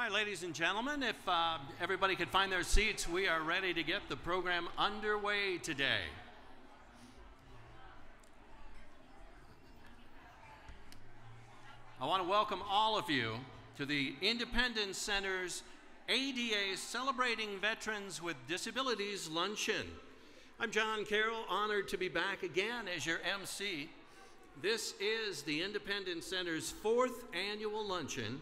right, ladies and gentlemen, if everybody could find their seats, we are ready to get the program underway today. I want to welcome all of you to the Independence Center's ADA Celebrating Veterans with Disabilities Luncheon. I'm John Carroll, honored to be back again as your MC. This is the Independence Center's 4th annual luncheon,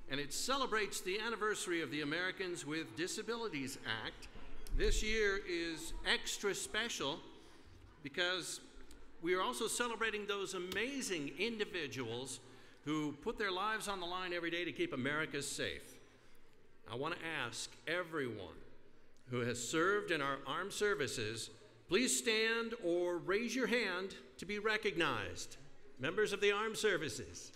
and it celebrates the anniversary of the Americans with Disabilities Act. This year is extra special because we are also celebrating those amazing individuals who put their lives on the line every day to keep America safe. I want to ask everyone who has served in our armed services, please stand or raise your hand to be recognized. Members of the armed services.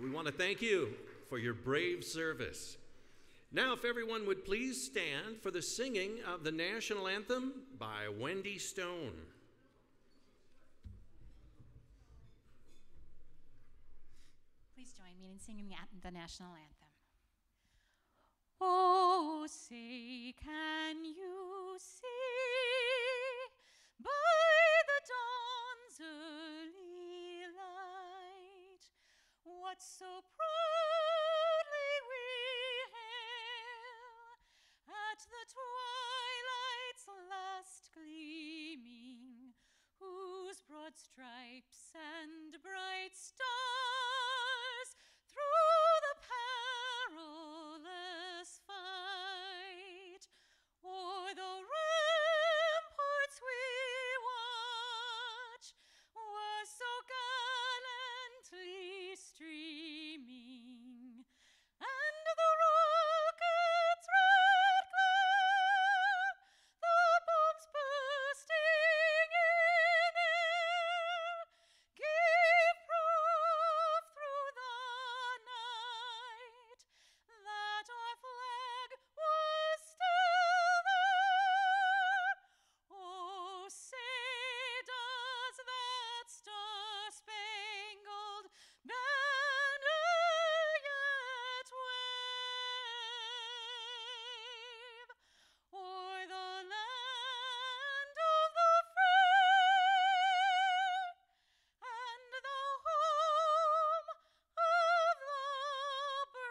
We want to thank you for your brave service. Now, if everyone would please stand for the singing of the national anthem by Wendy Stone. Please join me in singing the national anthem. Oh, say, can you see by the dawn's early light what so proudly we hail at the twilight's last gleaming, whose broad stripes and bright stars through the perilous fight o'er the ramparts we watch were so gallantly streaming, and the rockets' red glare, the bombs bursting in air, gave proof through the night that our flag was still there. Oh, say, does that star-spangled banner yet wave o'er the land of the free and the home of the brave?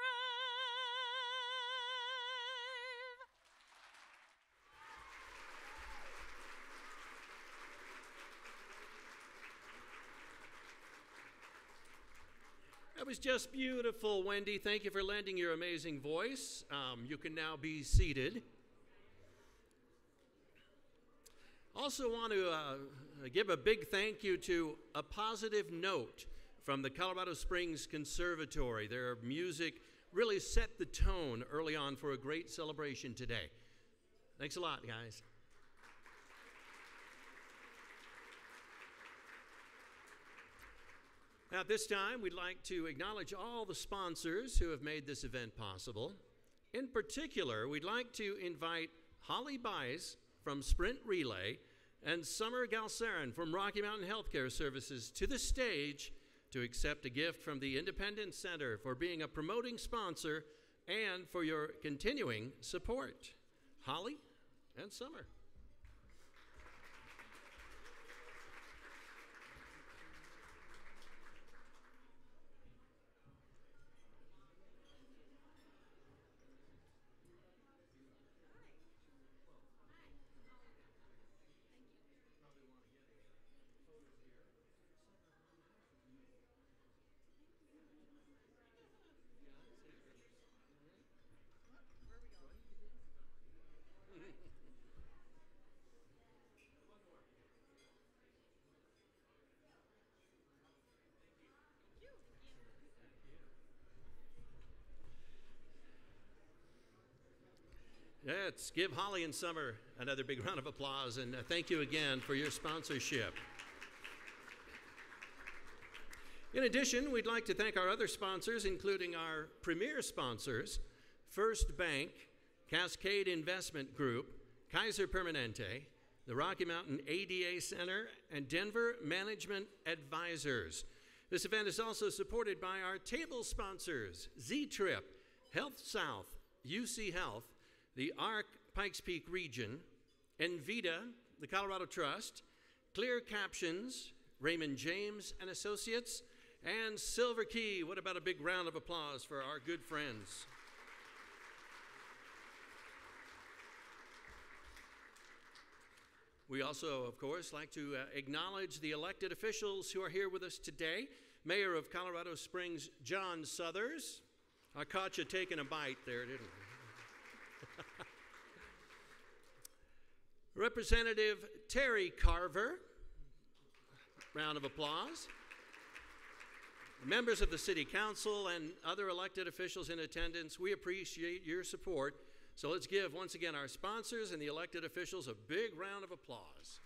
That was just beautiful, Wendy. Thank you for lending your amazing voice. You can now be seated. Also want to give a big thank you to A Positive Note from the Colorado Springs Conservatory. Their music really set the tone early on for a great celebration today. Thanks a lot, guys. Now, at this time, we'd like to acknowledge all the sponsors who have made this event possible. In particular, we'd like to invite Holly Bice from Sprint Relay and Summer Galceran from Rocky Mountain Healthcare Services to the stage to accept a gift from the Independence Center for being a promoting sponsor and for your continuing support. Holly and Summer. Let's give Holly and Summer another big round of applause, and thank you again for your sponsorship. In addition, we'd like to thank our other sponsors, including our premier sponsors, First Bank, Cascade Investment Group, Kaiser Permanente, the Rocky Mountain ADA Center, and Denver Management Advisors. This event is also supported by our table sponsors, Z-Trip, Health South, UC Health, the ARC Pikes Peak Region, Envita, the Colorado Trust, Clear Captions, Raymond James and Associates, and Silver Key. What about a big round of applause for our good friends? We also, of course, like to acknowledge the elected officials who are here with us today. Mayor of Colorado Springs, John Suthers. I caught you taking a bite there, didn't I? Representative Terry Carver. Round of applause. Members of the City Council and other elected officials in attendance, we appreciate your support. So let's give, once again, our sponsors and the elected officials a big round of applause.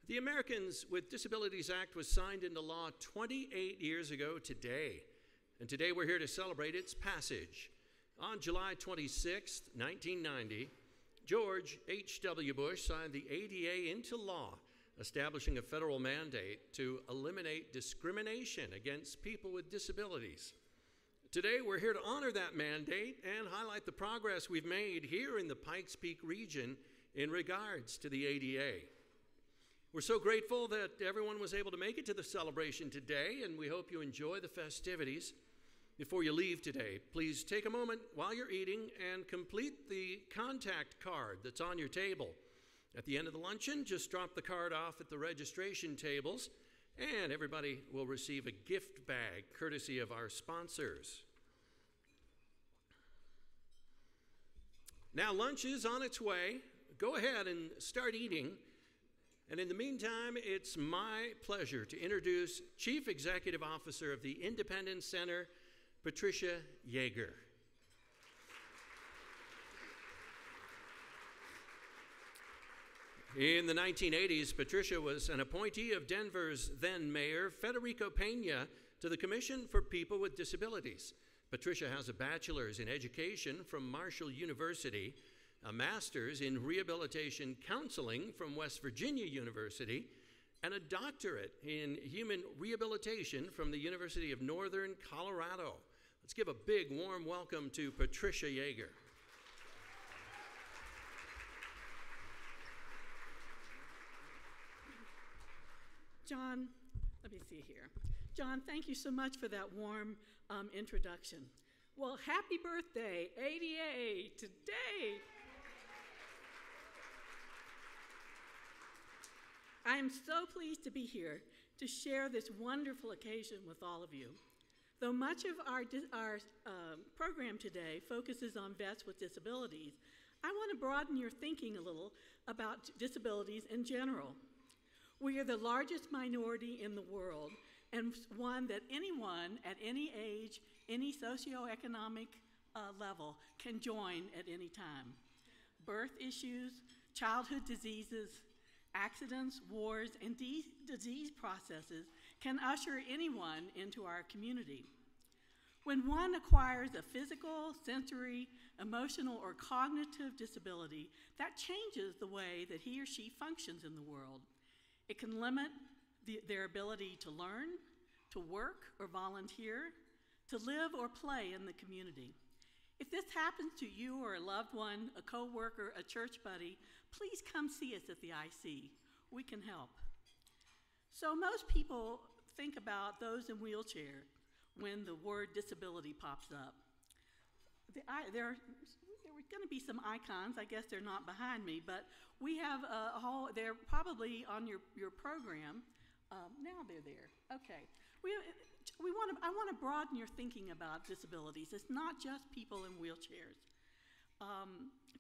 The Americans with Disabilities Act was signed into law 28 years ago today, and today we're here to celebrate its passage. On July 26, 1990, George H.W. Bush signed the ADA into law, establishing a federal mandate to eliminate discrimination against people with disabilities. Today, we're here to honor that mandate and highlight the progress we've made here in the Pikes Peak region in regards to the ADA. We're so grateful that everyone was able to make it to the celebration today, and we hope you enjoy the festivities. Before you leave today, please take a moment while you're eating and complete the contact card that's on your table. At the end of the luncheon, just drop the card off at the registration tables, and everybody will receive a gift bag courtesy of our sponsors. Now, lunch is on its way. Go ahead and start eating. And in the meantime, it's my pleasure to introduce Chief Executive Officer of the Independence Center, Patricia Yeager. In the 1980s, Patricia was an appointee of Denver's then mayor, Federico Pena, to the Commission for People with Disabilities. Patricia has a bachelor's in education from Marshall University, a master's in rehabilitation counseling from West Virginia University, and a doctorate in human rehabilitation from the University of Northern Colorado. Let's give a big warm welcome to Patricia Yeager. John, let me see here. John, thank you so much for that warm introduction. Well, happy birthday, ADA, today. I am so pleased to be here to share this wonderful occasion with all of you. Though much of our program today focuses on vets with disabilities, I want to broaden your thinking a little about disabilities in general. We are the largest minority in the world, and one that anyone at any age, any socioeconomic level can join at any time. Birth issues, childhood diseases, accidents, wars, and disease processes can usher anyone into our community. When one acquires a physical, sensory, emotional, or cognitive disability, that changes the way that he or she functions in the world. It can limit their ability to learn, to work or volunteer, to live or play in the community. If this happens to you or a loved one, a coworker, a church buddy, please come see us at the IC. We can help. So most people think about those in wheelchairs when the word disability pops up. There are going to be some icons. I guess they're not behind me, but we have a whole, they're probably on your program. Now they're there. Okay. I want to broaden your thinking about disabilities. It's not just people in wheelchairs.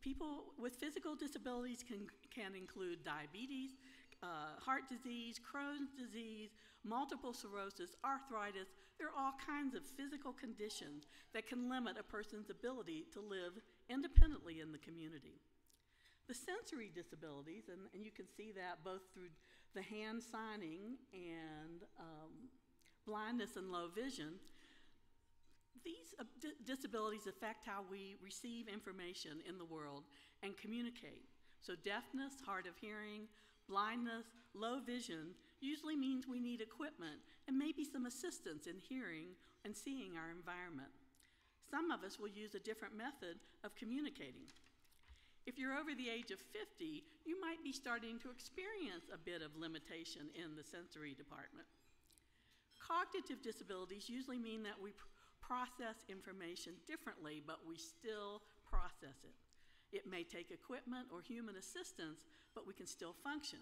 People with physical disabilities can include diabetes, heart disease, Crohn's disease, multiple sclerosis, arthritis. There are all kinds of physical conditions that can limit a person's ability to live independently in the community. The sensory disabilities, and you can see that both through the hand signing and blindness and low vision, These disabilities affect how we receive information in the world and communicate. So deafness, hard of hearing, blindness, low vision usually means we need equipment and maybe some assistance in hearing and seeing our environment. Some of us will use a different method of communicating. If you're over the age of 50, you might be starting to experience a bit of limitation in the sensory department. Cognitive disabilities usually mean that we process information differently, but we still process it. It may take equipment or human assistance, but we can still function.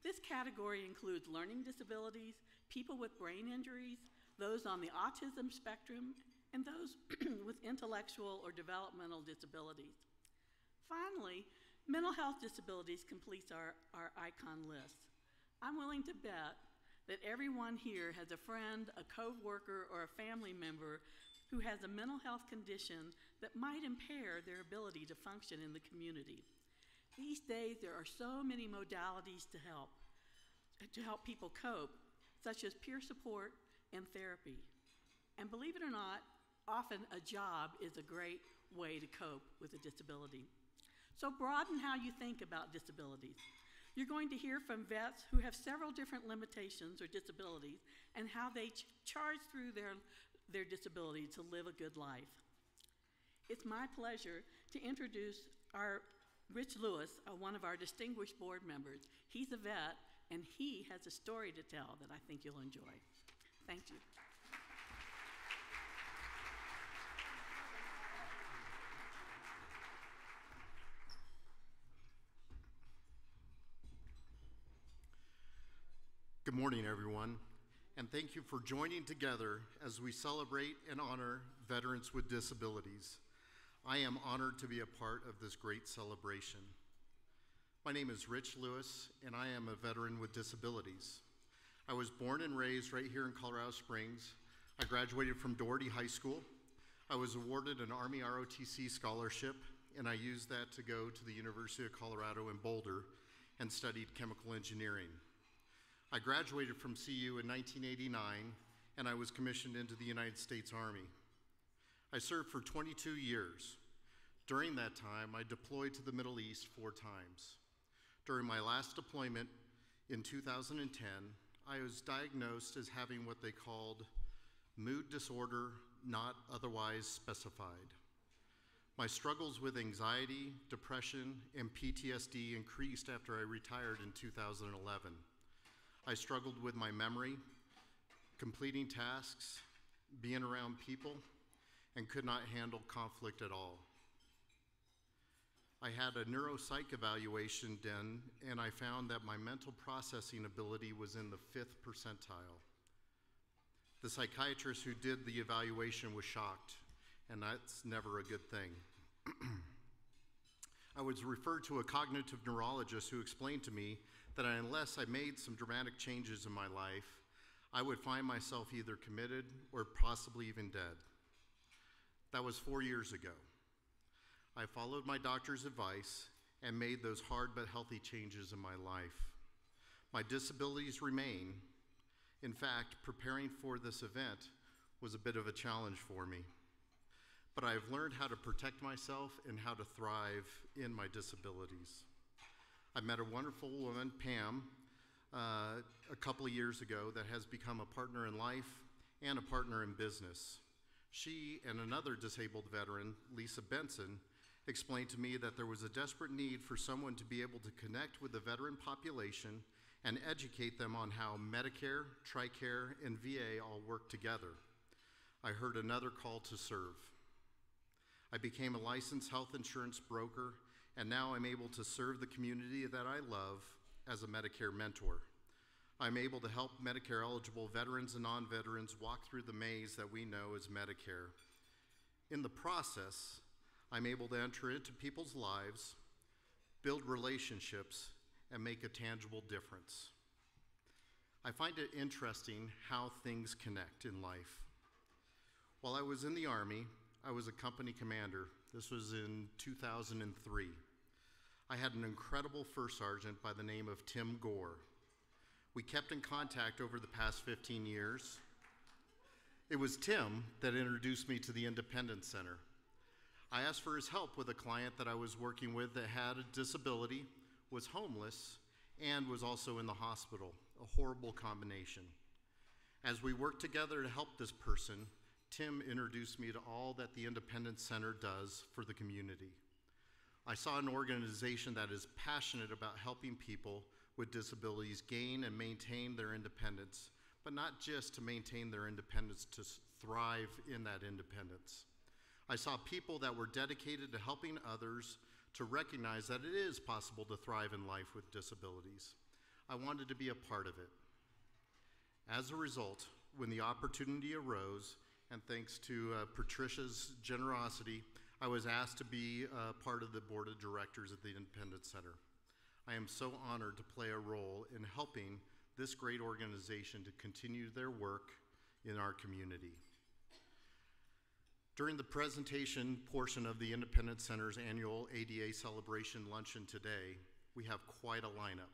This category includes learning disabilities, people with brain injuries, those on the autism spectrum, and those with intellectual or developmental disabilities. Finally, mental health disabilities completes our icon list. I'm willing to bet that everyone here has a friend, a co-worker, or a family member who has a mental health condition that might impair their ability to function in the community. These days, there are so many modalities to help people cope, such as peer support and therapy. And believe it or not, often a job is a great way to cope with a disability. So broaden how you think about disabilities. You're going to hear from vets who have several different limitations or disabilities and how they charge through their disability to live a good life. It's my pleasure to introduce our Rich Lewis, one of our distinguished board members. He's a vet, and he has a story to tell that I think you'll enjoy. Thank you. Good morning, everyone, and thank you for joining together as we celebrate and honor veterans with disabilities. I am honored to be a part of this great celebration. My name is Rich Lewis, and I am a veteran with disabilities. I was born and raised right here in Colorado Springs. I graduated from Doherty High School. I was awarded an Army ROTC scholarship, and I used that to go to the University of Colorado in Boulder and studied chemical engineering. I graduated from CU in 1989, and I was commissioned into the United States Army. I served for 22 years. During that time, I deployed to the Middle East 4 times. During my last deployment in 2010, I was diagnosed as having what they called mood disorder not otherwise specified. My struggles with anxiety, depression, and PTSD increased after I retired in 2011. I struggled with my memory, completing tasks, being around people, and could not handle conflict at all. I had a neuropsych evaluation done, and I found that my mental processing ability was in the 5th percentile. The psychiatrist who did the evaluation was shocked, and that's never a good thing. I was referred to a cognitive neurologist who explained to me that unless I made some dramatic changes in my life, I would find myself either committed or possibly even dead. That was 4 years ago. I followed my doctor's advice and made those hard but healthy changes in my life. My disabilities remain. In fact, preparing for this event was a bit of a challenge for me. But I've learned how to protect myself and how to thrive in my disabilities. I met a wonderful woman, Pam, a couple of years ago that has become a partner in life and a partner in business. She and another disabled veteran, Lisa Benson, explained to me that there was a desperate need for someone to be able to connect with the veteran population and educate them on how Medicare, TRICARE, and VA all work together. I heard another call to serve. I became a licensed health insurance broker, and now I'm able to serve the community that I love as a Medicare mentor. I'm able to help Medicare-eligible veterans and non-veterans walk through the maze that we know as Medicare. In the process, I'm able to enter into people's lives, build relationships, and make a tangible difference. I find it interesting how things connect in life. While I was in the Army, I was a company commander. This was in 2003. I had an incredible first sergeant by the name of Tim Gore. We kept in contact over the past 15 years. It was Tim that introduced me to the Independence Center. I asked for his help with a client that I was working with that had a disability, was homeless, and was also in the hospital, a horrible combination. As we worked together to help this person, Tim introduced me to all that the Independence Center does for the community. I saw an organization that is passionate about helping people with disabilities gain and maintain their independence, but not just to maintain their independence, to thrive in that independence. I saw people that were dedicated to helping others to recognize that it is possible to thrive in life with disabilities. I wanted to be a part of it. As a result, when the opportunity arose, and thanks to Patricia's generosity, I was asked to be part of the board of directors at the Independence Center. I am so honored to play a role in helping this great organization to continue their work in our community. During the presentation portion of the Independence Center's annual ADA Celebration Luncheon today, we have quite a lineup.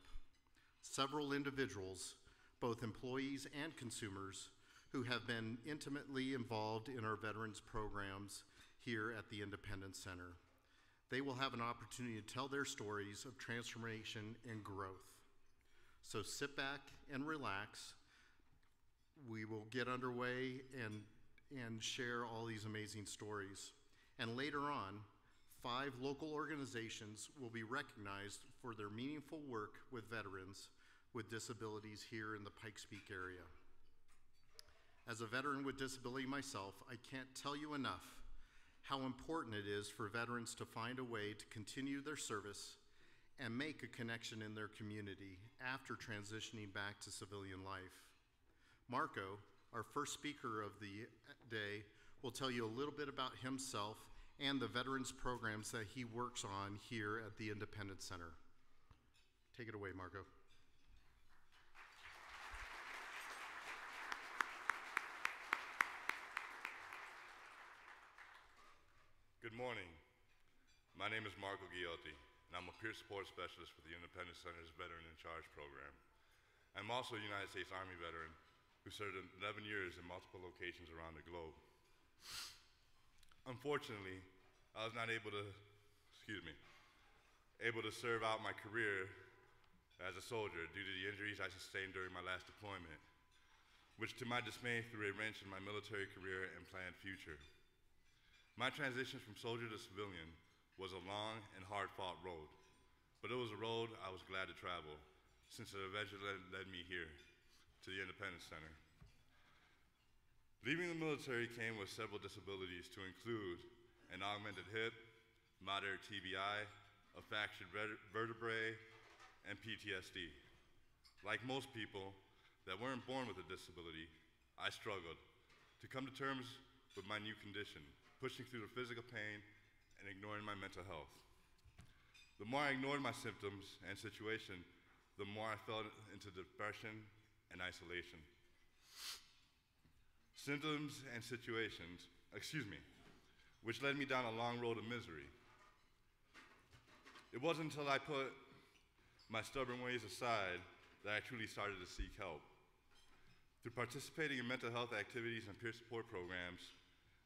Several individuals, both employees and consumers, who have been intimately involved in our veterans programs here at the Independence Center. They will have an opportunity to tell their stories of transformation and growth. So sit back and relax. We will get underway and share all these amazing stories. And later on, 5 local organizations will be recognized for their meaningful work with veterans with disabilities here in the Pikes Peak area. As a veteran with disability myself, I can't tell you enough how important it is for veterans to find a way to continue their service and make a connection in their community after transitioning back to civilian life. Marco, our first speaker of the day, will tell you a little bit about himself and the veterans programs that he works on here at the Independence Center. Take it away, Marco. Good morning. My name is Marco Ghiolti, and I'm a peer support specialist for the Independence Center's Veteran in Charge program. I'm also a United States Army veteran who served 11 years in multiple locations around the globe. Unfortunately, I was not able to serve out my career as a soldier due to the injuries I sustained during my last deployment, which to my dismay threw a wrench in my military career and planned future. My transition from soldier to civilian was a long and hard-fought road, but it was a road I was glad to travel since it eventually led me here to the Independence Center. Leaving the military came with several disabilities to include an augmented hip, moderate TBI, a fractured vertebrae, and PTSD. Like most people that weren't born with a disability, I struggled to come to terms with my new condition, pushing through the physical pain and ignoring my mental health. The more I ignored my symptoms and situation, the more I fell into depression and isolation. Symptoms and situations, which led me down a long road of misery. It wasn't until I put my stubborn ways aside that I truly started to seek help. Through participating in mental health activities and peer support programs,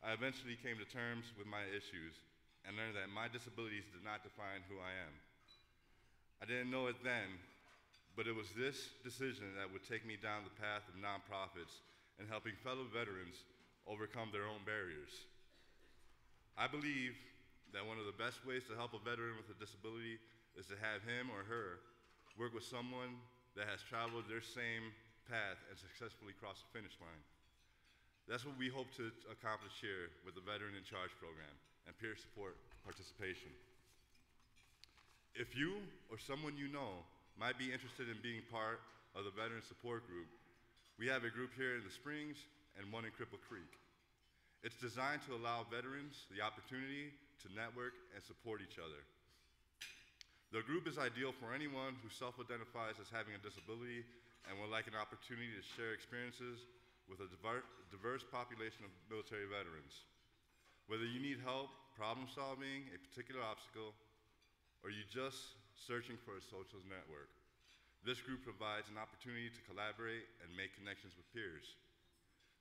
I eventually came to terms with my issues and learned that my disabilities did not define who I am. I didn't know it then, but it was this decision that would take me down the path of nonprofits and helping fellow veterans overcome their own barriers. I believe that one of the best ways to help a veteran with a disability is to have him or her work with someone that has traveled their same path and successfully crossed the finish line. That's what we hope to accomplish here with the Veteran in Charge program and peer support participation. If you or someone you know might be interested in being part of the Veteran Support Group, we have a group here in the Springs and one in Cripple Creek. It's designed to allow veterans the opportunity to network and support each other. The group is ideal for anyone who self-identifies as having a disability and would like an opportunity to share experiences with a diverse population of military veterans. Whether you need help problem solving a particular obstacle, or you just searching for a social network, this group provides an opportunity to collaborate and make connections with peers.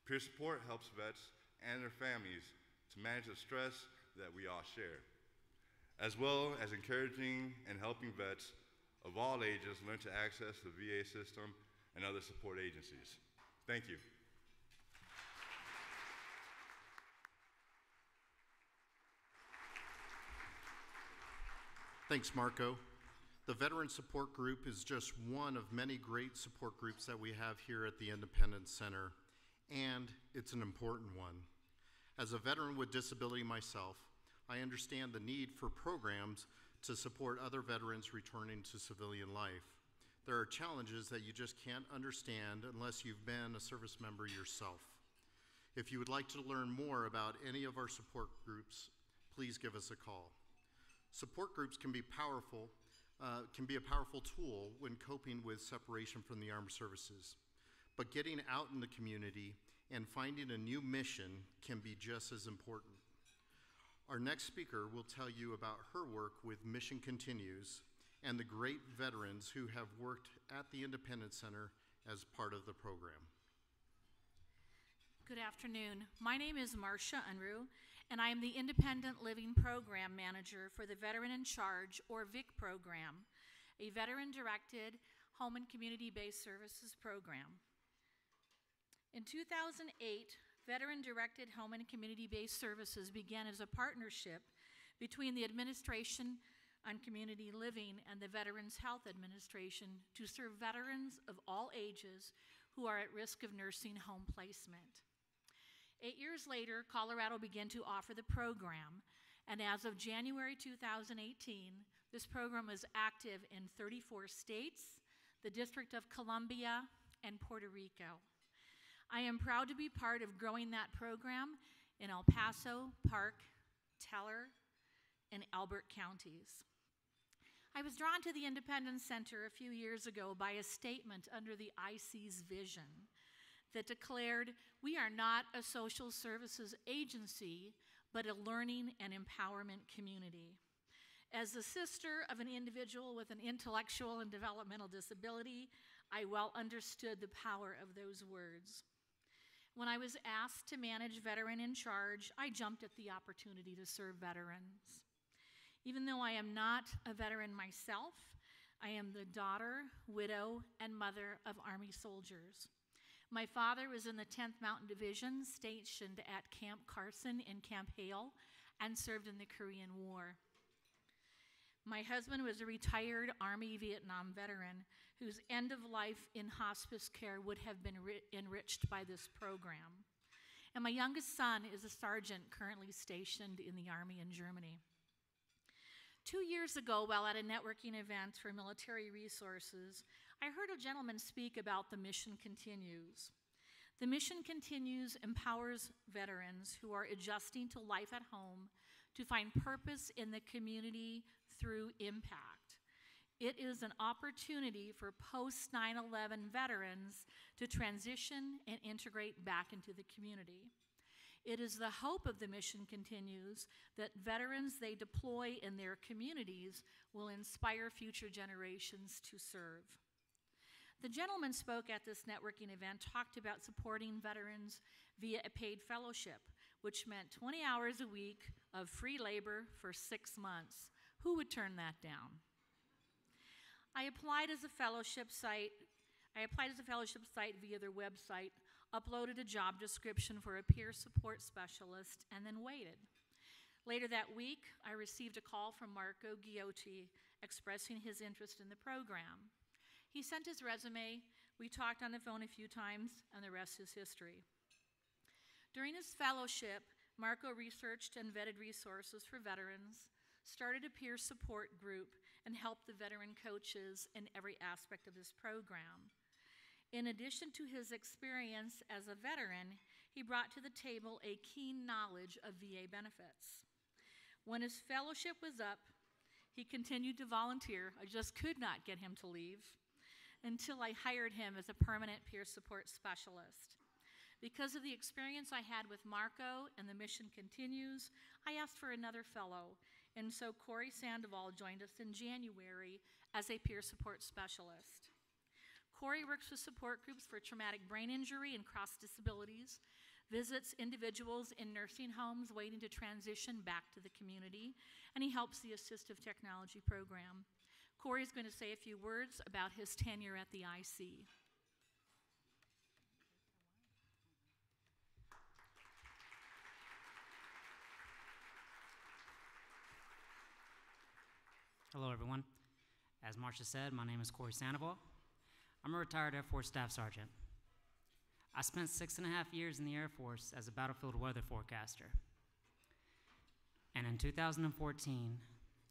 Peer support helps vets and their families to manage the stress that we all share, as well as encouraging and helping vets of all ages learn to access the VA system and other support agencies. Thank you. Thanks, Marco. The Veteran Support Group is just one of many great support groups that we have here at the Independence Center, and it's an important one. As a veteran with disability myself, I understand the need for programs to support other veterans returning to civilian life. There are challenges that you just can't understand unless you've been a service member yourself. If you would like to learn more about any of our support groups, please give us a call. Support groups can be a powerful tool when coping with separation from the armed services. But getting out in the community and finding a new mission can be just as important. Our next speaker will tell you about her work with Mission Continues and the great veterans who have worked at the Independence Center as part of the program. Good afternoon. My name is Marcia Unruh, and I am the Independent Living Program Manager for the Veteran in Charge, or VIC program, a veteran-directed home and community-based services program. In 2008, veteran-directed home and community-based services began as a partnership between the Administration on Community Living and the Veterans Health Administration to serve veterans of all ages who are at risk of nursing home placement. 8 years later, Colorado began to offer the program, and as of January 2018, this program is active in 34 states, the District of Columbia, and Puerto Rico. I am proud to be part of growing that program in El Paso, Park, Teller, and Elbert counties. I was drawn to the Independence Center a few years ago by a statement under the IC's vision that declared, "We are not a social services agency, but a learning and empowerment community." As the sister of an individual with an intellectual and developmental disability, I well understood the power of those words. When I was asked to manage Veteran in Charge, I jumped at the opportunity to serve veterans. Even though I am not a veteran myself, I am the daughter, widow, and mother of Army soldiers. My father was in the 10th Mountain Division, stationed at Camp Carson and Camp Hale, and served in the Korean War. My husband was a retired Army Vietnam veteran whose end of life in hospice care would have been enriched by this program. And my youngest son is a sergeant currently stationed in the Army in Germany. 2 years ago, while at a networking event for military resources, I heard a gentleman speak about the Mission Continues. The Mission Continues empowers veterans who are adjusting to life at home to find purpose in the community through impact. It is an opportunity for post-9/11 veterans to transition and integrate back into the community. It is the hope of the Mission Continues that veterans they deploy in their communities will inspire future generations to serve. The gentleman spoke at this networking event talked about supporting veterans via a paid fellowship, which meant 20 hours a week of free labor for 6 months. Who would turn that down? I applied as a fellowship site via their website, uploaded a job description for a peer support specialist, and then waited. Later that week, I received a call from Marco Ghiotti expressing his interest in the program. He sent his resume, we talked on the phone a few times, and the rest is history. During his fellowship, Marco researched and vetted resources for veterans, started a peer support group, and helped the veteran coaches in every aspect of this program. In addition to his experience as a veteran, he brought to the table a keen knowledge of VA benefits. When his fellowship was up, he continued to volunteer. I just could not get him to leave until I hired him as a permanent peer support specialist. Because of the experience I had with Marco and the Mission Continues, I asked for another fellow, and so Corey Sandoval joined us in January as a peer support specialist. Corey works with support groups for traumatic brain injury and cross disabilities, visits individuals in nursing homes waiting to transition back to the community, and he helps the assistive technology program. Corey is going to say a few words about his tenure at the IC. Hello, everyone. As Marcia said, my name is Corey Sandoval. I'm a retired Air Force Staff Sergeant. I spent 6.5 years in the Air Force as a battlefield weather forecaster. And in 2014,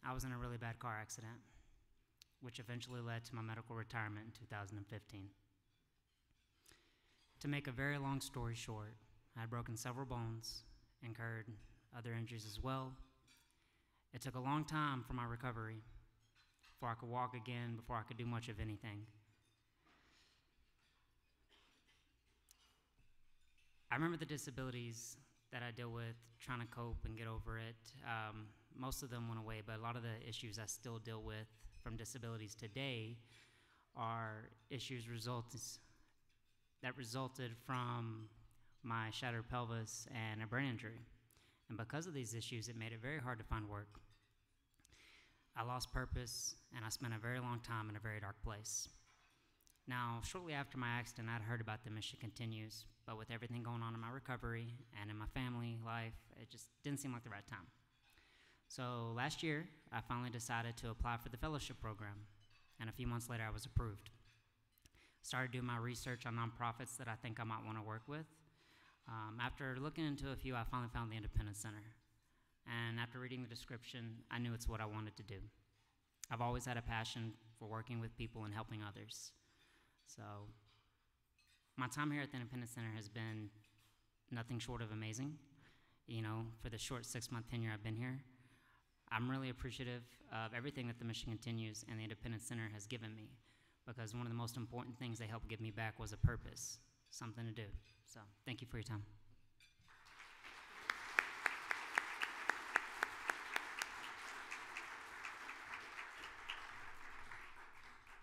I was in a really bad car accident, which eventually led to my medical retirement in 2015. To make a very long story short, I had broken several bones, incurred other injuries as well. It took a long time for my recovery, before I could walk again, before I could do much of anything. I remember the disabilities that I deal with, trying to cope and get over it. Most of them went away, but a lot of the issues I still deal with from disabilities today are issues that resulted from my shattered pelvis and a brain injury. And because of these issues, it made it very hard to find work. I lost purpose, and I spent a very long time in a very dark place. Now, shortly after my accident, I'd heard about the Mission Continues, but with everything going on in my recovery and in my family life, it just didn't seem like the right time. So last year, I finally decided to apply for the fellowship program, and a few months later, I was approved. Started doing my research on nonprofits that I think I might want to work with. After looking into a few, I finally found the Independence Center. And after reading the description, I knew it's what I wanted to do. I've always had a passion for working with people and helping others. So my time here at the Independence Center has been nothing short of amazing. You know, for the short 6-month tenure I've been here, I'm really appreciative of everything that the Mission Continues and the Independence Center has given me, because one of the most important things they helped give me back was a purpose, something to do. So thank you for your time.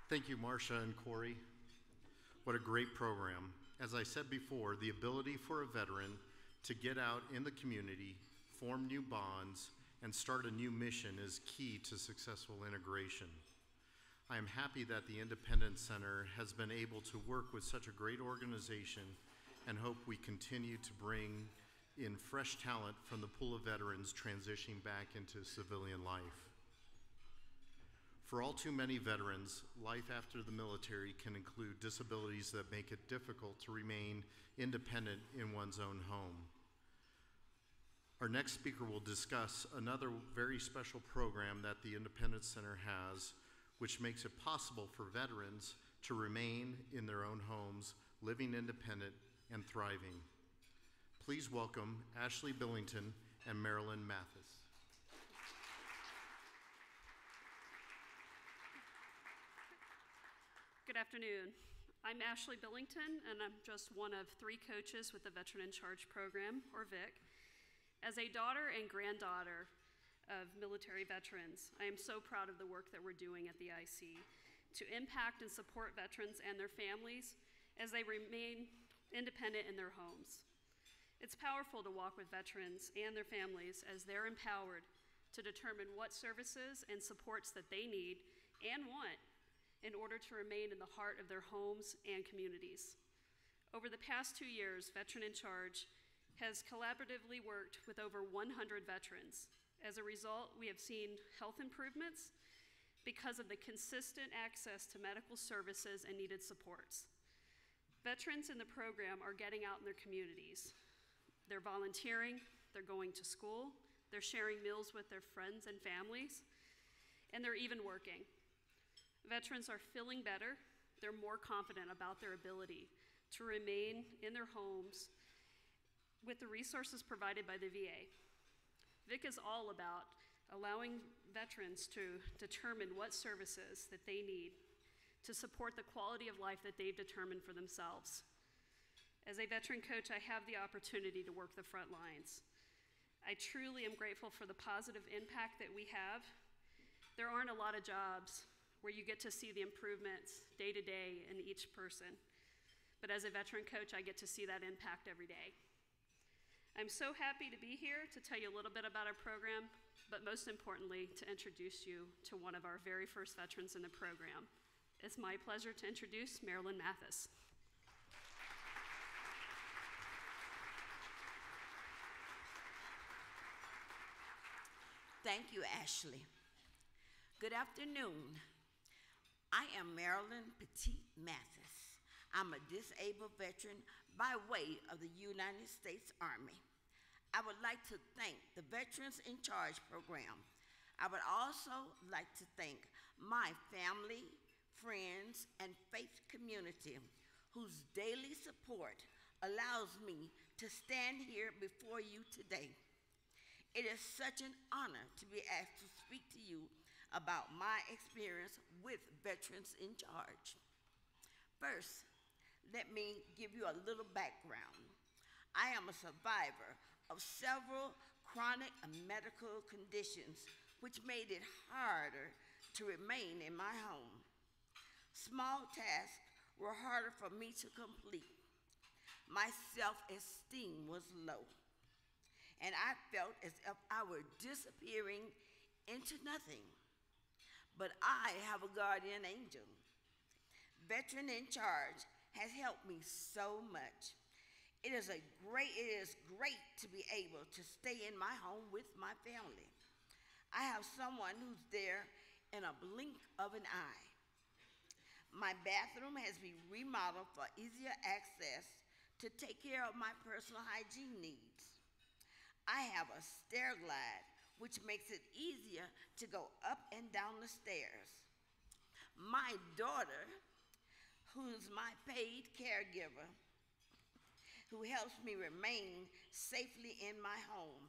Thank you, Marcia and Corey. What a great program. As I said before, the ability for a veteran to get out in the community, form new bonds, and start a new mission is key to successful integration. I am happy that the Independence Center has been able to work with such a great organization, and hope we continue to bring in fresh talent from the pool of veterans transitioning back into civilian life. For all too many veterans, life after the military can include disabilities that make it difficult to remain independent in one's own home. Our next speaker will discuss another very special program that the Independence Center has, which makes it possible for veterans to remain in their own homes, living independent and thriving. Please welcome Ashley Billington and Marilyn Mathis. Good afternoon. I'm Ashley Billington, and I'm just one of 3 coaches with the Veteran in Charge program, or VIC. As a daughter and granddaughter of military veterans, I am so proud of the work that we're doing at the IC to impact and support veterans and their families as they remain independent in their homes. It's powerful to walk with veterans and their families as they're empowered to determine what services and supports that they need and want in order to remain in the heart of their homes and communities. Over the past 2 years, Veteran in Charge has collaboratively worked with over 100 veterans. As a result, we have seen health improvements because of the consistent access to medical services and needed supports. Veterans in the program are getting out in their communities. They're volunteering, they're going to school, they're sharing meals with their friends and families, and they're even working. Veterans are feeling better, they're more confident about their ability to remain in their homes with the resources provided by the VA. VIC is all about allowing veterans to determine what services that they need to support the quality of life that they've determined for themselves. As a veteran coach, I have the opportunity to work the front lines. I truly am grateful for the positive impact that we have. There aren't a lot of jobs where you get to see the improvements day to day in each person. But as a veteran coach, I get to see that impact every day. I'm so happy to be here to tell you a little bit about our program, but most importantly, to introduce you to one of our very first veterans in the program. It's my pleasure to introduce Marilyn Mathis. Thank you, Ashley. Good afternoon. I am Marilyn Petit Mathis. I'm a disabled veteran by way of the United States Army. I would like to thank the Veterans in Charge program. I would also like to thank my family, friends, and faith community whose daily support allows me to stand here before you today. It is such an honor to be asked to speak to you about my experience with Veterans in Charge. First, let me give you a little background. I am a survivor of several chronic medical conditions which made it harder to remain in my home. Small tasks were harder for me to complete. My self-esteem was low, and I felt as if I were disappearing into nothing. But I have a guardian angel. Veteran in Charge has helped me so much. It is great to be able to stay in my home with my family. I have someone who's there in a blink of an eye. My bathroom has been remodeled for easier access to take care of my personal hygiene needs. I have a stair glide, which makes it easier to go up and down the stairs. My daughter, who's my paid caregiver, who helps me remain safely in my home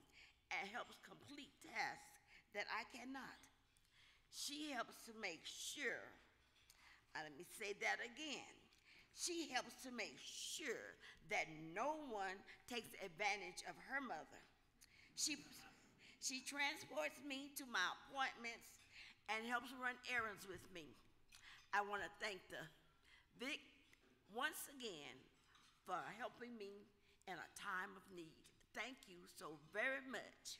and helps complete tasks that I cannot. She helps to make sure, let me say that again. She helps to make sure that no one takes advantage of her mother. She transports me to my appointments and helps run errands with me. I want to thank Vic once again for helping me in a time of need. Thank you so very much.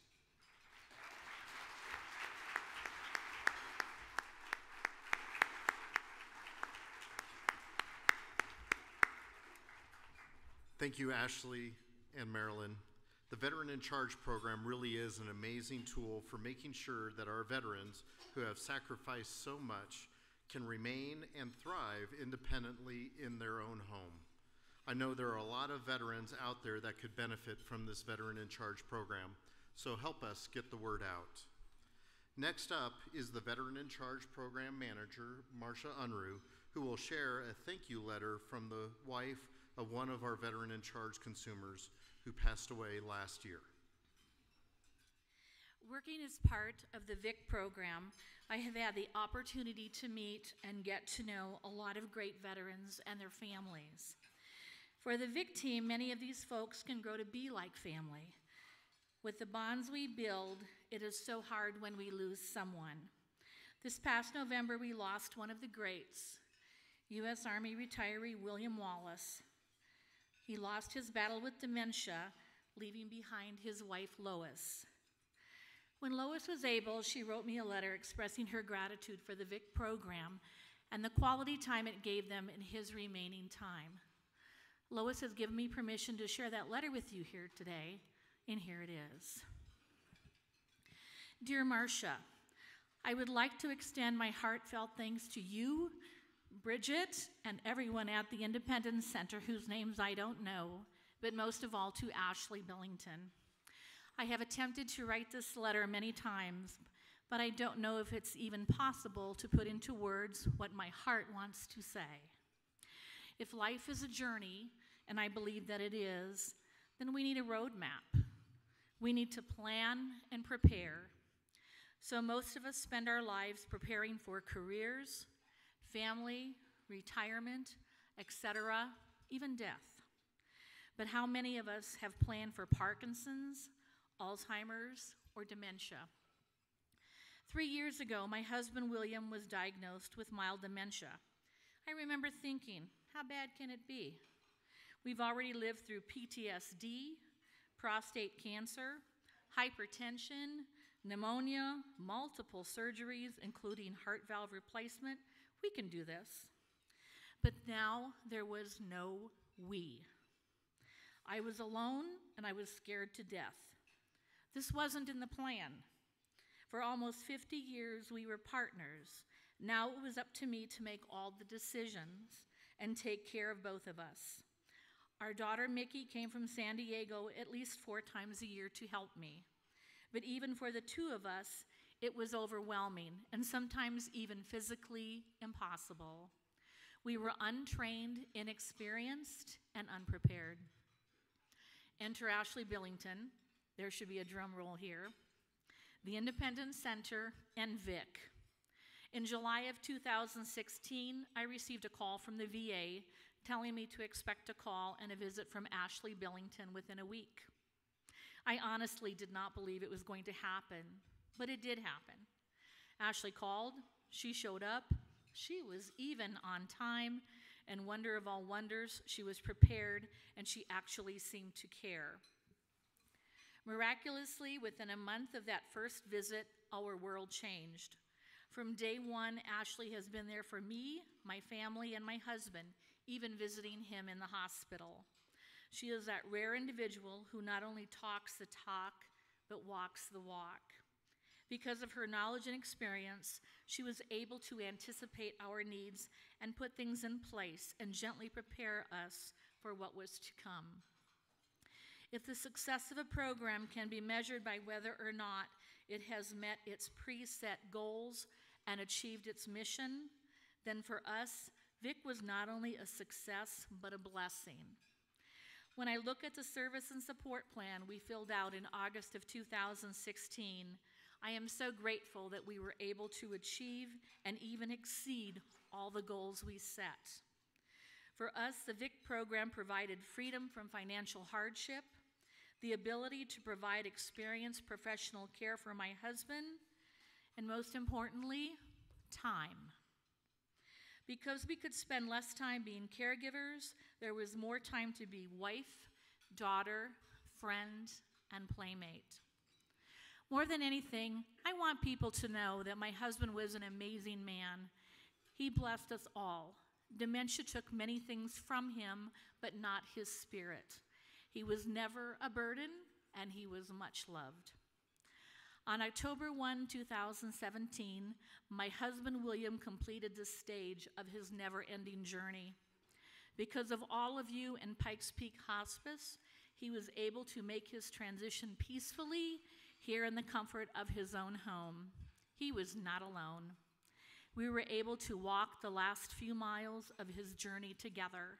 Thank you, Ashley and Marilyn. The Veteran in Charge program really is an amazing tool for making sure that our veterans who have sacrificed so much can remain and thrive independently in their own home. I know there are a lot of veterans out there that could benefit from this Veteran in Charge program, so help us get the word out. Next up is the Veteran in Charge program manager, Marcia Unruh, who will share a thank you letter from the wife of one of our Veteran in Charge consumers who passed away last year. Working as part of the VIC program, I have had the opportunity to meet and get to know a lot of great veterans and their families. For the VIC team, many of these folks can grow to be like family. With the bonds we build, it is so hard when we lose someone. This past November, we lost one of the greats, U.S. Army retiree William Wallace. He lost his battle with dementia, leaving behind his wife, Lois. When Lois was able, she wrote me a letter expressing her gratitude for the VIC program and the quality time it gave them in his remaining time. Lois has given me permission to share that letter with you here today, and here it is. Dear Marcia, I would like to extend my heartfelt thanks to you, Bridget, and everyone at the Independence Center whose names I don't know, but most of all to Ashley Billington. I have attempted to write this letter many times, but I don't know if it's even possible to put into words what my heart wants to say. If life is a journey, and I believe that it is, then we need a roadmap. We need to plan and prepare. So most of us spend our lives preparing for careers, family, retirement, etc., even death. But how many of us have planned for Parkinson's, Alzheimer's, or dementia? 3 years ago, my husband William was diagnosed with mild dementia. I remember thinking, how bad can it be? We've already lived through PTSD, prostate cancer, hypertension, pneumonia, multiple surgeries, including heart valve replacement. We can do this. But now there was no we. I was alone and I was scared to death. This wasn't in the plan. For almost 50 years, we were partners. Now it was up to me to make all the decisions and take care of both of us. Our daughter, Mickey, came from San Diego at least 4 times a year to help me. But even for the 2 of us, it was overwhelming and sometimes even physically impossible. We were untrained, inexperienced, and unprepared. Enter Ashley Billington. There should be a drum roll here. The Independence Center, and Vic. In July of 2016, I received a call from the VA telling me to expect a call and a visit from Ashley Billington within a week. I honestly did not believe it was going to happen, but it did happen. Ashley called, she showed up, she was even on time, and wonder of all wonders, she was prepared and she actually seemed to care. Miraculously, within a month of that first visit, our world changed. From day one, Ashley has been there for me, my family, and my husband, even visiting him in the hospital. She is that rare individual who not only talks the talk, but walks the walk. Because of her knowledge and experience, she was able to anticipate our needs and put things in place and gently prepare us for what was to come. If the success of a program can be measured by whether or not it has met its preset goals and achieved its mission, then for us, Vic was not only a success, but a blessing. When I look at the service and support plan we filled out in August of 2016, I am so grateful that we were able to achieve and even exceed all the goals we set. For us, the VIC program provided freedom from financial hardship, the ability to provide experienced professional care for my husband, and most importantly, time. Because we could spend less time being caregivers, there was more time to be wife, daughter, friend, and playmate. More than anything, I want people to know that my husband was an amazing man. He blessed us all. Dementia took many things from him, but not his spirit. He was never a burden, and he was much loved. On October 1, 2017, my husband William completed the stage of his never-ending journey. Because of all of you in Pikes Peak Hospice, he was able to make his transition peacefully here in the comfort of his own home. He was not alone. We were able to walk the last few miles of his journey together.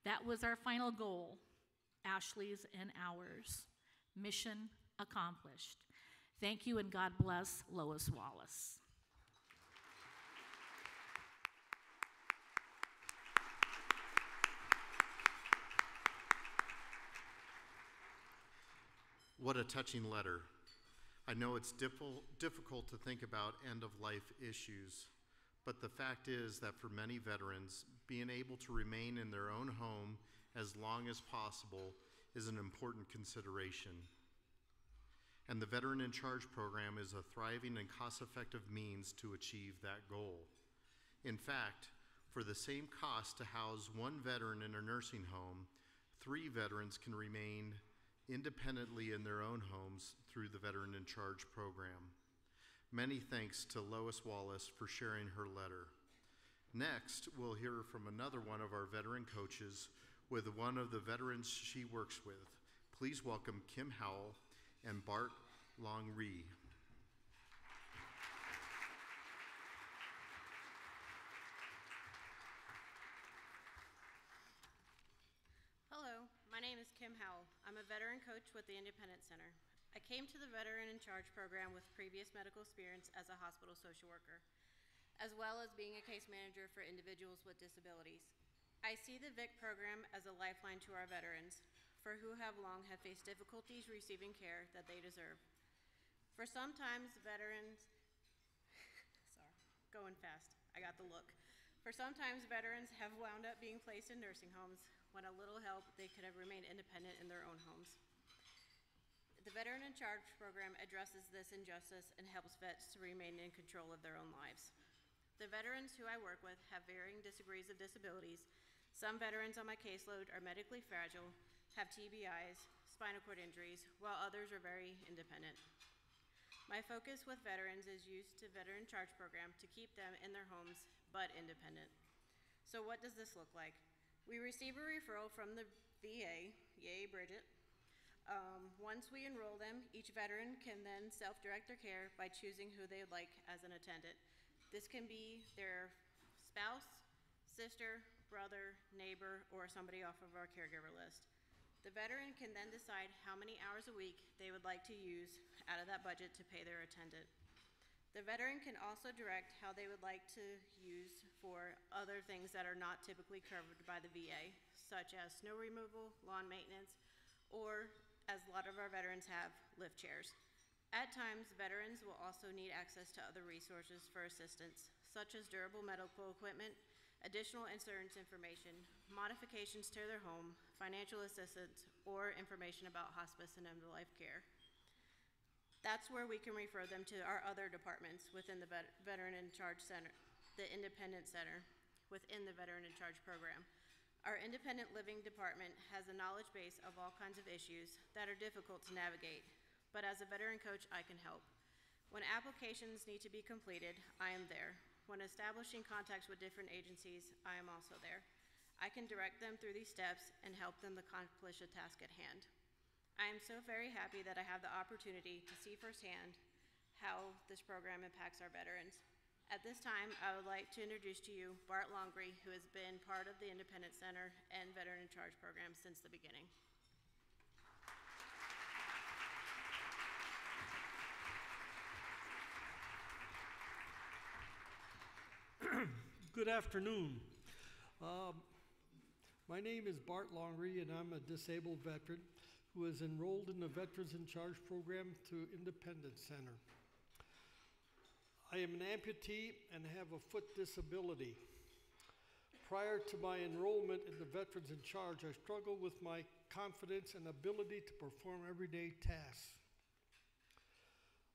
That was our final goal, Ashley's and ours. Mission accomplished. Thank you, and God bless Lois Wallace. What a touching letter. I know it's difficult to think about end-of-life issues, but the fact is that for many veterans, being able to remain in their own home as long as possible is an important consideration. And the Veteran in Charge program is a thriving and cost-effective means to achieve that goal. In fact, for the same cost to house one veteran in a nursing home, 3 veterans can remain independently in their own homes through the Veteran in Charge program. Many thanks to Lois Wallace for sharing her letter. Next, we'll hear from another one of our veteran coaches with one of the veterans she works with. Please welcome Kim Howell and Bart Longree. Hello, my name is Kim Howell. I'm a veteran coach with the Independence Center. I came to the Veteran in Charge program with previous medical experience as a hospital social worker, as well as being a case manager for individuals with disabilities. I see the VIC program as a lifeline to our veterans, for who have long faced difficulties receiving care that they deserve. For sometimes veterans going fast. I got the look. For sometimes veterans have wound up being placed in nursing homes when a little help they could have remained independent in their own homes. The Veteran in Charge program addresses this injustice and helps vets to remain in control of their own lives. The veterans who I work with have varying degrees of disabilities. Some veterans on my caseload are medically fragile, have TBIs, spinal cord injuries, while others are very independent. My focus with veterans is used to Veteran in Charge program to keep them in their homes but independent. So what does this look like? We receive a referral from the VA, yay Bridget. Once we enroll them, each veteran can then self-direct their care by choosing who they would like as an attendant. This can be their spouse, sister, brother, neighbor, or somebody off of our caregiver list. The veteran can then decide how many hours a week they would like to use out of that budget to pay their attendant. The veteran can also direct how they would like to use for other things that are not typically covered by the VA, such as snow removal, lawn maintenance, or, as a lot of our veterans have, lift chairs. At times, veterans will also need access to other resources for assistance, such as durable medical equipment, additional insurance information, modifications to their home, financial assistance, or information about hospice and end-of-life care. That's where we can refer them to our other departments within the Veteran in Charge Center, the Independent Center, within the Veteran in Charge program. Our independent living department has a knowledge base of all kinds of issues that are difficult to navigate, but as a veteran coach, I can help. When applications need to be completed, I am there. When establishing contacts with different agencies, I am also there. I can direct them through these steps and help them accomplish a task at hand. I am so very happy that I have the opportunity to see firsthand how this program impacts our veterans. At this time, I would like to introduce to you Bart Longree, who has been part of the Independent Center and Veteran in Charge program since the beginning. Good afternoon. My name is Bart Longree, and I'm a disabled veteran who is enrolled in the Veterans in Charge program through Independent Center. I am an amputee and have a foot disability. Prior to my enrollment in the Veterans in Charge, I struggled with my confidence and ability to perform everyday tasks.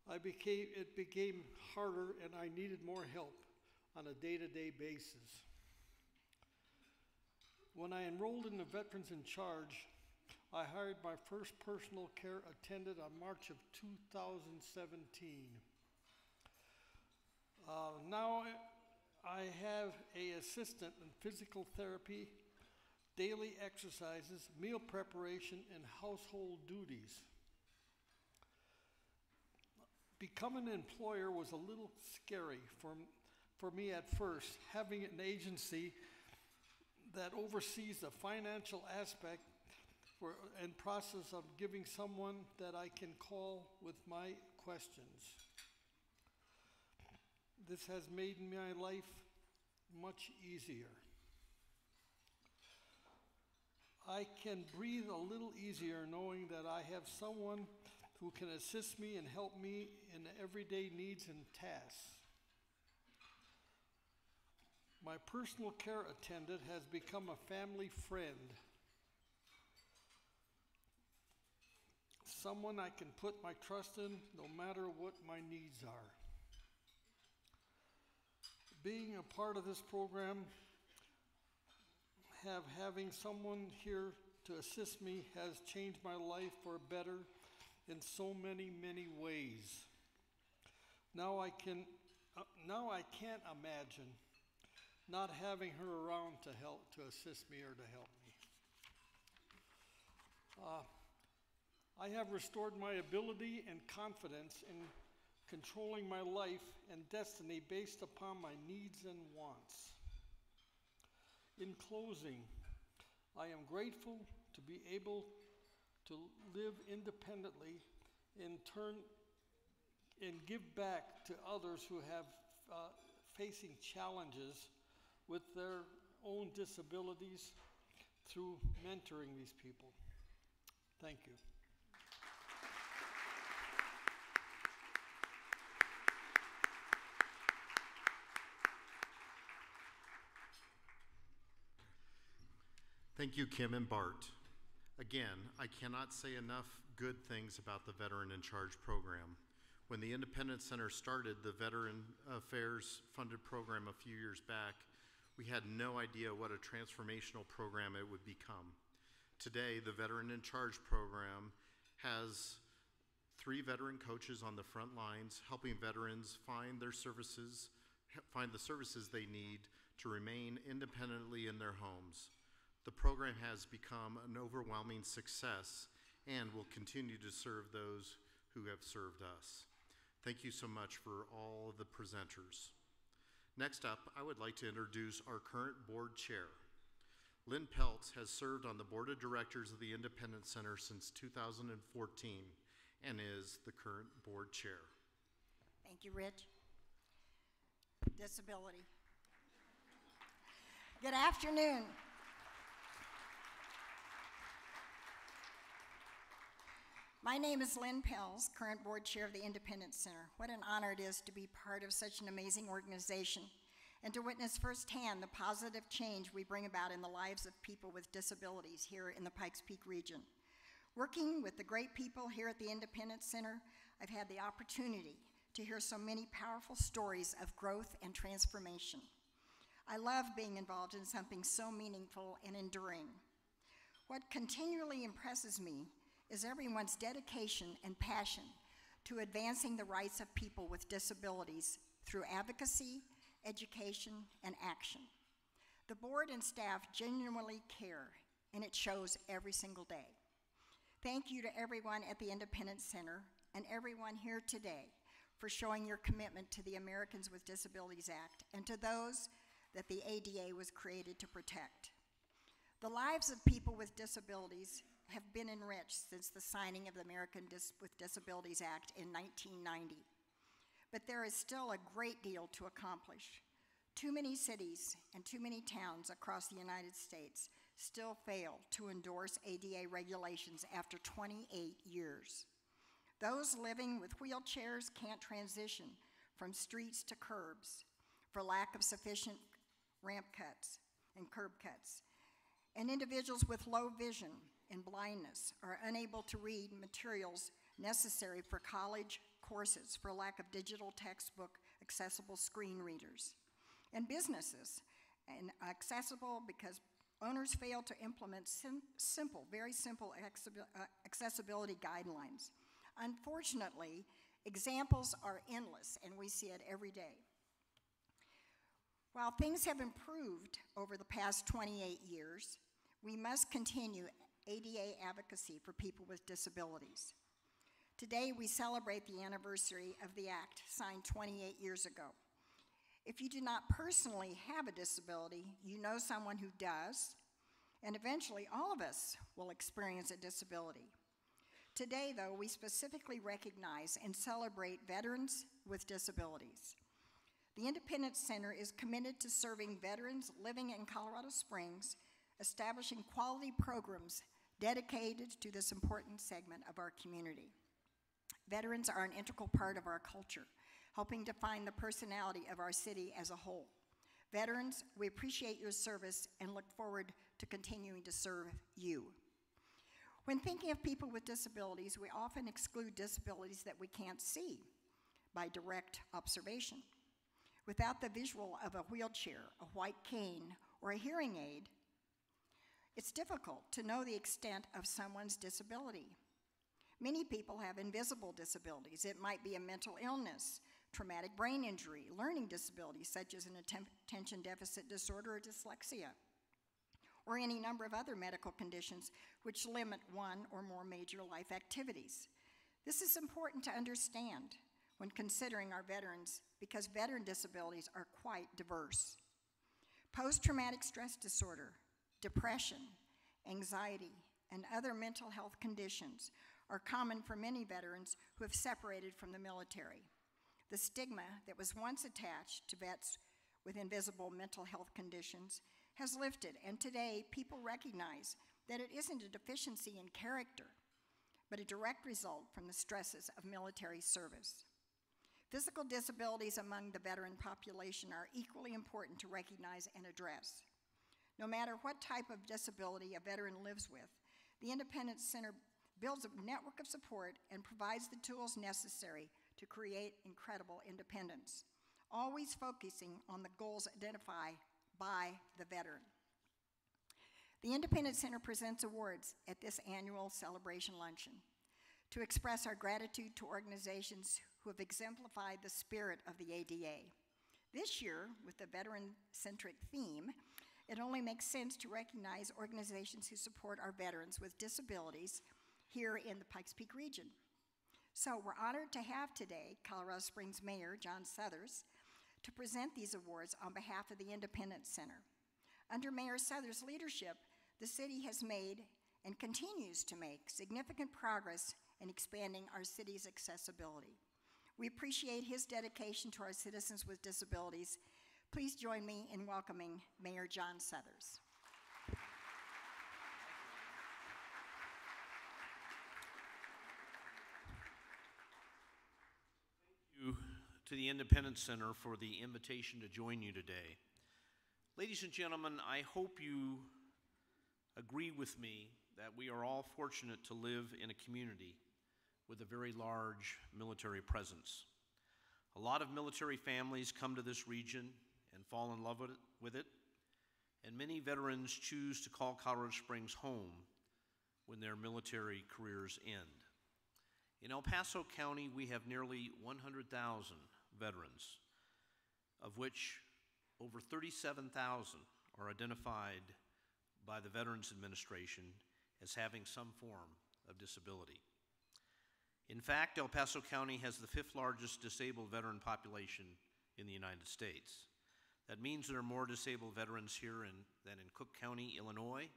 It became harder, and I needed more help on a day-to-day basis. When I enrolled in the Veterans in Charge, I hired my first personal care attendant on March of 2017. Now I have an assistant in physical therapy, daily exercises, meal preparation, and household duties. Becoming an employer was a little scary for me at first, having an agency that oversees the financial aspect and process of giving someone that I can call with my questions. This has made my life much easier. I can breathe a little easier knowing that I have someone who can assist me and help me in everyday needs and tasks. My personal care attendant has become a family friend. Someone I can put my trust in no matter what my needs are. Being a part of this program, having someone here to assist me has changed my life for better in so many, many ways. Now I can't imagine not having her around to assist me or to help me. I have restored my ability and confidence in controlling my life and destiny based upon my needs and wants. In closing, I am grateful to be able to live independently and give back to others who have facing challenges with their own disabilities through mentoring these people. Thank you. Thank you, Kim and Bart. Again, I cannot say enough good things about the Veteran in Charge program. When the Independence Center started the Veteran Affairs funded program a few years back, we had no idea what a transformational program it would become. Today, the Veteran in Charge program has 3 veteran coaches on the front lines, helping veterans find the services they need to remain independently in their homes. The program has become an overwhelming success and will continue to serve those who have served us. Thank you so much for all of the presenters. Next up, I would like to introduce our current board chair. Lynn Peltz has served on the board of directors of the Independence Center since 2014 and is the current board chair. Thank you, Rich. Disability. Good afternoon. My name is Lynn Peltz, current board chair of the Independence Center. What an honor it is to be part of such an amazing organization and to witness firsthand the positive change we bring about in the lives of people with disabilities here in the Pikes Peak region. Working with the great people here at the Independence Center, I've had the opportunity to hear so many powerful stories of growth and transformation. I love being involved in something so meaningful and enduring. What continually impresses me is everyone's dedication and passion to advancing the rights of people with disabilities through advocacy, education, and action. The board and staff genuinely care, and it shows every single day. Thank you to everyone at the Independence Center and everyone here today for showing your commitment to the Americans with Disabilities Act and to those that the ADA was created to protect. The lives of people with disabilities have been enriched since the signing of the Americans with Disabilities Act in 1990. But there is still a great deal to accomplish. Too many cities and too many towns across the United States still fail to endorse ADA regulations after 28 years. Those living with wheelchairs can't transition from streets to curbs for lack of sufficient ramp cuts and curb cuts. And individuals with low vision and blindness are unable to read materials necessary for college courses for lack of digital textbook accessible screen readers. And businesses and accessible because owners fail to implement very simple accessibility guidelines. Unfortunately, examples are endless, and we see it every day. While things have improved over the past 28 years, we must continue ADA advocacy for people with disabilities. Today, we celebrate the anniversary of the act signed 28 years ago. If you do not personally have a disability, you know someone who does, and eventually all of us will experience a disability. Today, though, we specifically recognize and celebrate veterans with disabilities. The Independence Center is committed to serving veterans living in Colorado Springs, establishing quality programs dedicated to this important segment of our community. Veterans are an integral part of our culture, helping define the personality of our city as a whole. Veterans, we appreciate your service and look forward to continuing to serve you. When thinking of people with disabilities, we often exclude disabilities that we can't see by direct observation. Without the visual of a wheelchair, a white cane, or a hearing aid, it's difficult to know the extent of someone's disability. Many people have invisible disabilities. It might be a mental illness, traumatic brain injury, learning disabilities such as an attention deficit disorder or dyslexia, or any number of other medical conditions which limit one or more major life activities. This is important to understand when considering our veterans because veteran disabilities are quite diverse. Post-traumatic stress disorder, depression, anxiety, and other mental health conditions are common for many veterans who have separated from the military. The stigma that was once attached to vets with invisible mental health conditions has lifted, and today people recognize that it isn't a deficiency in character, but a direct result from the stresses of military service. Physical disabilities among the veteran population are equally important to recognize and address. No matter what type of disability a veteran lives with, the Independence Center builds a network of support and provides the tools necessary to create incredible independence, always focusing on the goals identified by the veteran. The Independence Center presents awards at this annual celebration luncheon to express our gratitude to organizations who have exemplified the spirit of the ADA. This year, with the veteran-centric theme, it only makes sense to recognize organizations who support our veterans with disabilities here in the Pikes Peak region. So we're honored to have today Colorado Springs Mayor John Suthers to present these awards on behalf of the Independence Center. Under Mayor Suthers' leadership, the city has made and continues to make significant progress in expanding our city's accessibility. We appreciate his dedication to our citizens with disabilities. Please join me in welcoming Mayor John Suthers. Thank you to the Independence Center for the invitation to join you today. Ladies and gentlemen, I hope you agree with me that we are all fortunate to live in a community with a very large military presence. A lot of military families come to this region and fall in love with it, and many veterans choose to call Colorado Springs home when their military careers end. In El Paso County, we have nearly 100,000 veterans, of which over 37,000 are identified by the Veterans Administration as having some form of disability. In fact, El Paso County has the 5th largest disabled veteran population in the United States. That means there are more disabled veterans here than in Cook County, Illinois,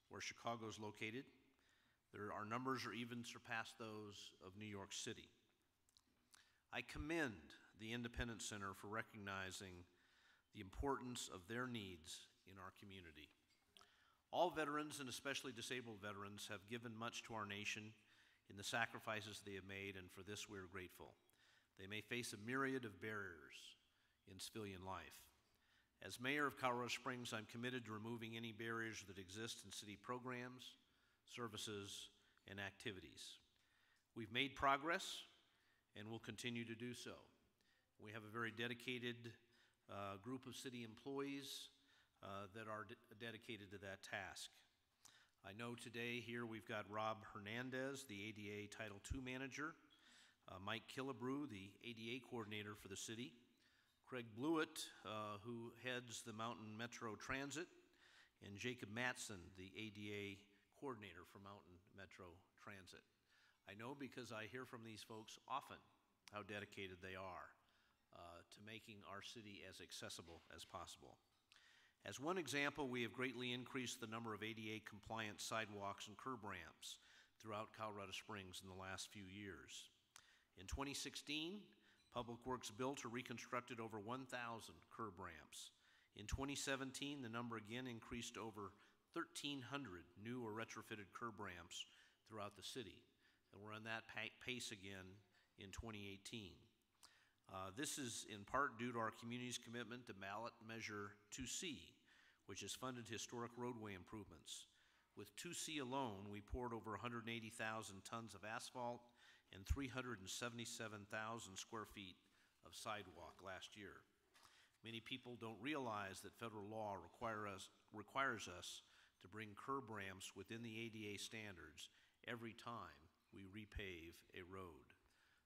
where Chicago is located. Our numbers are even surpassed those of New York City. I commend the Independence Center for recognizing the importance of their needs in our community. All veterans, and especially disabled veterans, have given much to our nation in the sacrifices they have made, and for this we are grateful. They may face a myriad of barriers in civilian life. As mayor of Colorado Springs, I'm committed to removing any barriers that exist in city programs, services, and activities. We've made progress and will continue to do so. We have a very dedicated group of city employees that are dedicated to that task. I know today here we've got Rob Hernandez, the ADA Title II manager, Mike Killebrew, the ADA coordinator for the city, Craig Blewett, who heads the Mountain Metro Transit, and Jacob Matson, the ADA coordinator for Mountain Metro Transit. I know because I hear from these folks often how dedicated they are to making our city as accessible as possible. As one example, we have greatly increased the number of ADA-compliant sidewalks and curb ramps throughout Colorado Springs in the last few years. In 2016, Public Works built or reconstructed over 1,000 curb ramps. In 2017, the number again increased to over 1,300 new or retrofitted curb ramps throughout the city. And we're on that pace again in 2018. This is in part due to our community's commitment to ballot measure 2C, which has funded historic roadway improvements. With 2C alone, we poured over 180,000 tons of asphalt and 377,000 square feet of sidewalk last year. Many people don't realize that federal law requires us to bring curb ramps within the ADA standards every time we repave a road.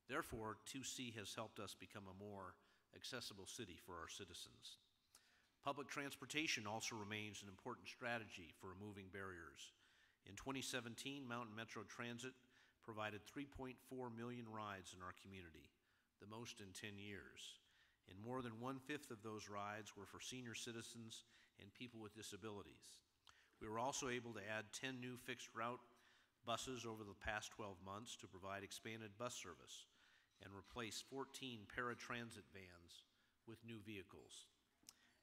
Therefore, 2C has helped us become a more accessible city for our citizens. Public transportation also remains an important strategy for removing barriers. In 2017, Mountain Metro Transit provided 3.4 million rides in our community, the most in 10 years. And more than 1/5 of those rides were for senior citizens and people with disabilities. We were also able to add 10 new fixed route buses over the past 12 months to provide expanded bus service and replace 14 paratransit vans with new vehicles.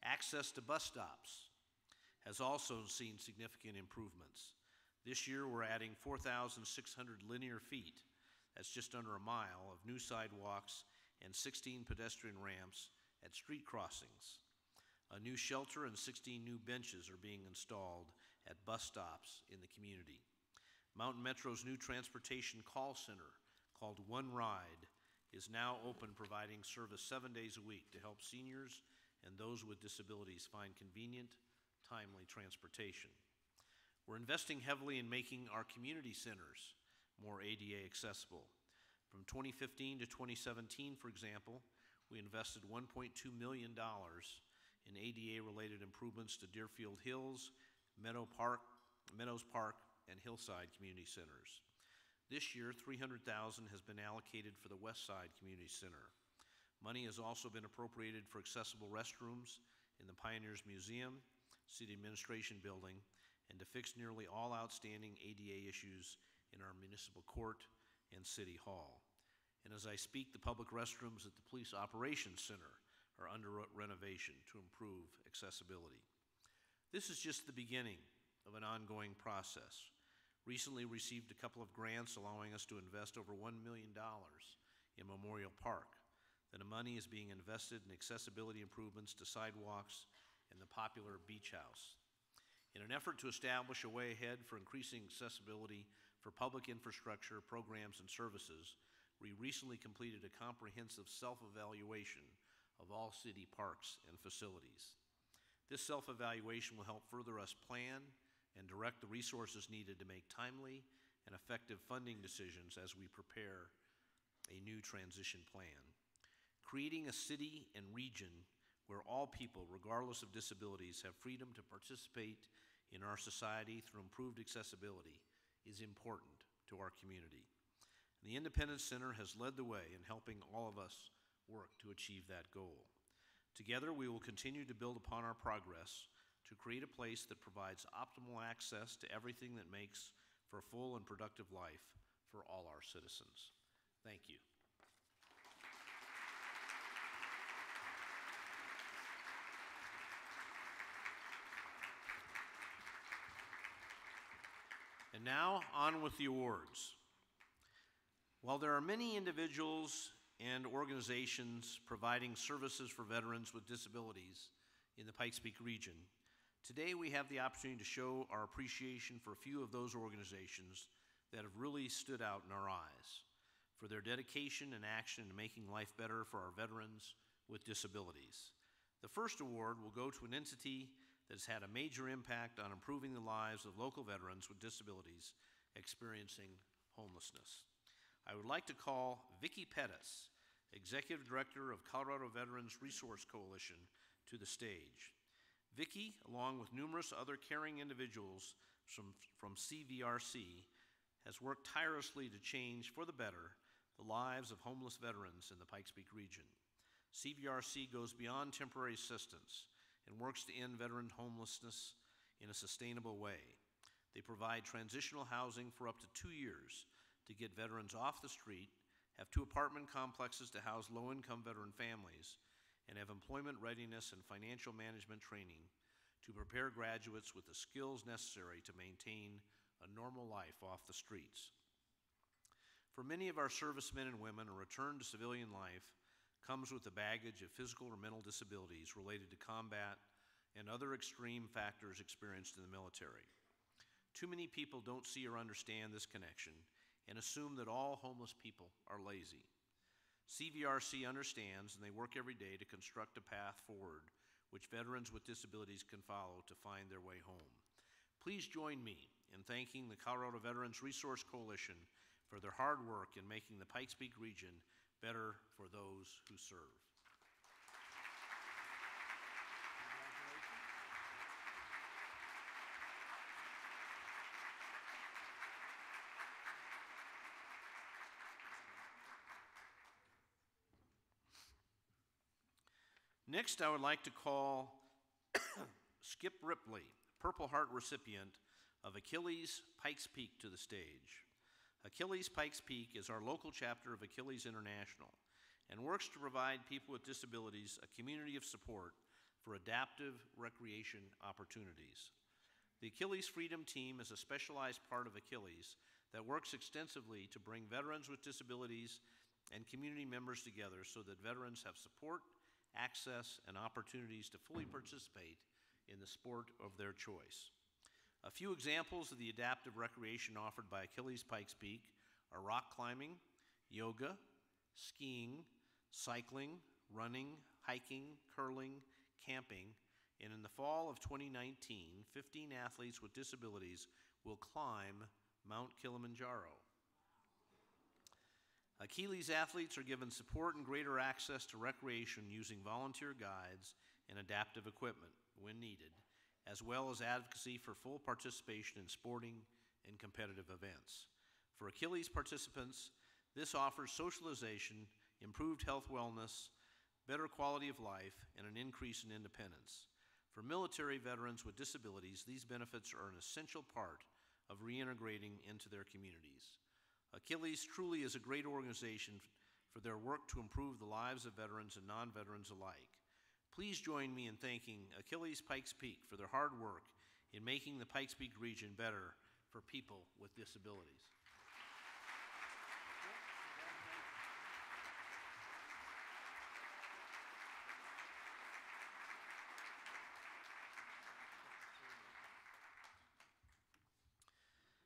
Access to bus stops has also seen significant improvements. This year we're adding 4,600 linear feet, that's just under a mile, of new sidewalks and 16 pedestrian ramps at street crossings. A new shelter and 16 new benches are being installed at bus stops in the community. Mountain Metro's new transportation call center, called One Ride, is now open, providing service 7 days a week to help seniors and those with disabilities find convenient, timely transportation. We're investing heavily in making our community centers more ADA accessible. From 2015 to 2017, for example, we invested $1.2 million in ADA-related improvements to Deerfield Hills, Meadows Park, and Hillside Community Centers. This year, $300,000 has been allocated for the Westside Community Center. Money has also been appropriated for accessible restrooms in the Pioneers Museum, City Administration Building, and to fix nearly all outstanding ADA issues in our municipal court and City Hall. And as I speak, the public restrooms at the Police Operations Center are under renovation to improve accessibility. This is just the beginning of an ongoing process. Recently received a couple of grants allowing us to invest over $1 million in Memorial Park. The money is being invested in accessibility improvements to sidewalks and the popular beach house. In an effort to establish a way ahead for increasing accessibility for public infrastructure, programs, and services, we recently completed a comprehensive self-evaluation of all city parks and facilities. This self-evaluation will help further us plan and direct the resources needed to make timely and effective funding decisions as we prepare a new transition plan. Creating a city and region where all people, regardless of disabilities, have freedom to participate in our society through improved accessibility is important to our community. The Independence Center has led the way in helping all of us work to achieve that goal. Together, we will continue to build upon our progress to create a place that provides optimal access to everything that makes for a full and productive life for all our citizens. Thank you. And now, on with the awards. While there are many individuals and organizations providing services for veterans with disabilities in the Pikes Peak region, today we have the opportunity to show our appreciation for a few of those organizations that have really stood out in our eyes for their dedication and action in making life better for our veterans with disabilities. The first award will go to an entity that has had a major impact on improving the lives of local veterans with disabilities experiencing homelessness. I would like to call Vicki Pettis, Executive Director of Colorado Veterans Resource Coalition, to the stage. Vicki, along with numerous other caring individuals from CVRC, has worked tirelessly to change for the better the lives of homeless veterans in the Pikes Peak region. CVRC goes beyond temporary assistance and works to end veteran homelessness in a sustainable way. They provide transitional housing for up to 2 years to get veterans off the street, have 2 apartment complexes to house low-income veteran families, and have employment readiness and financial management training to prepare graduates with the skills necessary to maintain a normal life off the streets. For many of our servicemen and women, a return to civilian life comes with the baggage of physical or mental disabilities related to combat and other extreme factors experienced in the military. Too many people don't see or understand this connection and assume that all homeless people are lazy. CVRC understands, and they work every day to construct a path forward which veterans with disabilities can follow to find their way home. Please join me in thanking the Colorado Veterans Resource Coalition for their hard work in making the Pikes Peak region better for those who serve. Next, I would like to call Skip Ripley, Purple Heart recipient of Achilles Pikes Peak, to the stage. Achilles Pikes Peak is our local chapter of Achilles International and works to provide people with disabilities a community of support for adaptive recreation opportunities. The Achilles Freedom Team is a specialized part of Achilles that works extensively to bring veterans with disabilities and community members together so that veterans have support access, and opportunities to fully participate in the sport of their choice. A few examples of the adaptive recreation offered by Achilles Pikes Peak are rock climbing, yoga, skiing, cycling, running, hiking, curling, camping, and in the fall of 2019, 15 athletes with disabilities will climb Mount Kilimanjaro. Achilles athletes are given support and greater access to recreation using volunteer guides and adaptive equipment when needed, as well as advocacy for full participation in sporting and competitive events. For Achilles participants, this offers socialization, improved health wellness, better quality of life, and an increase in independence. For military veterans with disabilities, these benefits are an essential part of reintegrating into their communities. Achilles truly is a great organization for their work to improve the lives of veterans and non-veterans alike. Please join me in thanking Achilles Pikes Peak for their hard work in making the Pikes Peak region better for people with disabilities.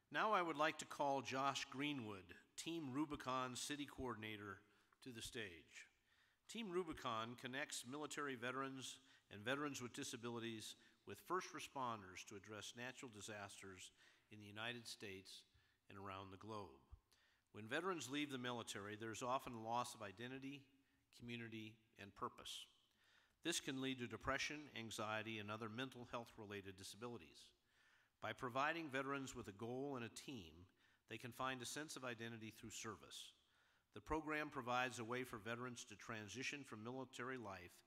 Now I would like to call Josh Greenwood, Team Rubicon City Coordinator, to the stage. Team Rubicon connects military veterans and veterans with disabilities with first responders to address natural disasters in the United States and around the globe. When veterans leave the military, there's often a loss of identity, community, and purpose. This can lead to depression, anxiety, and other mental health-related disabilities. By providing veterans with a goal and a team, they can find a sense of identity through service. The program provides a way for veterans to transition from military life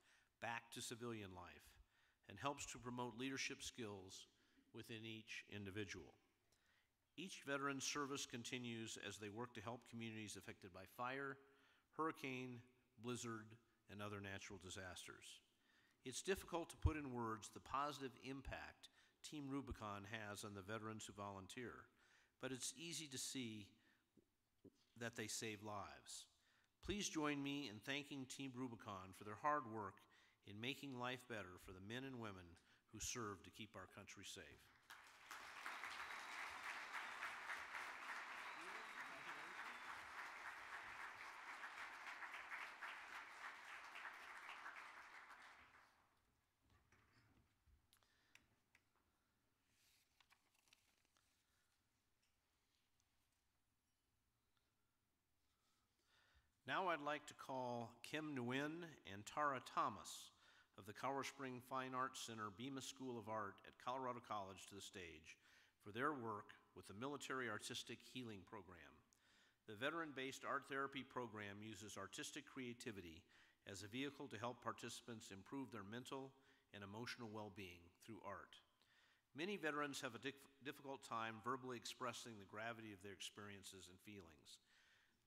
back to civilian life and helps to promote leadership skills within each individual. Each veteran's service continues as they work to help communities affected by fire, hurricane, blizzard, and other natural disasters. It's difficult to put in words the positive impact Team Rubicon has on the veterans who volunteer, but it's easy to see that they save lives. Please join me in thanking Team Rubicon for their hard work in making life better for the men and women who serve to keep our country safe. Now I'd like to call Kim Nguyen and Tara Thomas of the Colorado Spring Fine Arts Center Bemis School of Art at Colorado College to the stage for their work with the Military Artistic Healing Program. The veteran-based art therapy program uses artistic creativity as a vehicle to help participants improve their mental and emotional well-being through art. Many veterans have a difficult time verbally expressing the gravity of their experiences and feelings,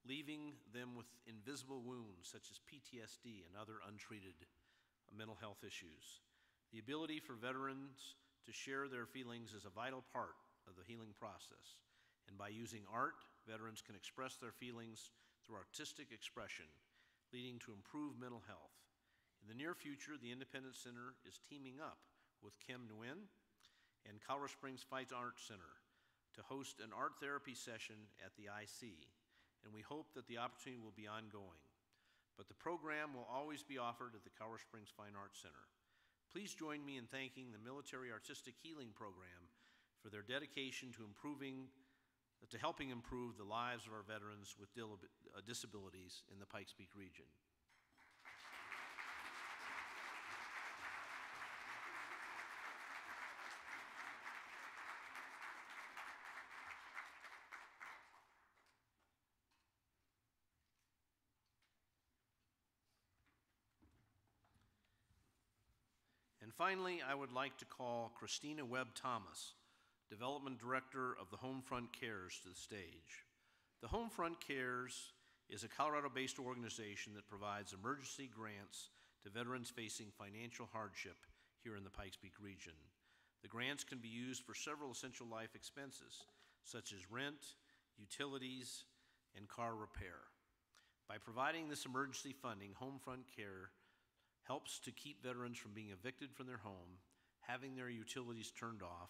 leaving them with invisible wounds such as PTSD and other untreated mental health issues. The ability for veterans to share their feelings is a vital part of the healing process, and by using art, veterans can express their feelings through artistic expression, leading to improved mental health. In the near future, the Independence Center is teaming up with Kim Nguyen and Colorado Springs Fine Arts Center to host an art therapy session at the IC, and we hope that the opportunity will be ongoing. But the program will always be offered at the Colorado Springs Fine Arts Center. Please join me in thanking the Military Artistic Healing Program for their dedication to helping improve the lives of our veterans with disabilities in the Pikes Peak region. And finally, I would like to call Christina Webb-Thomas, Development Director of the Homefront Cares, to the stage. The Homefront Cares is a Colorado-based organization that provides emergency grants to veterans facing financial hardship here in the Pikes Peak region. The grants can be used for several essential life expenses, such as rent, utilities, and car repair. By providing this emergency funding, Homefront Care helps to keep veterans from being evicted from their home, having their utilities turned off,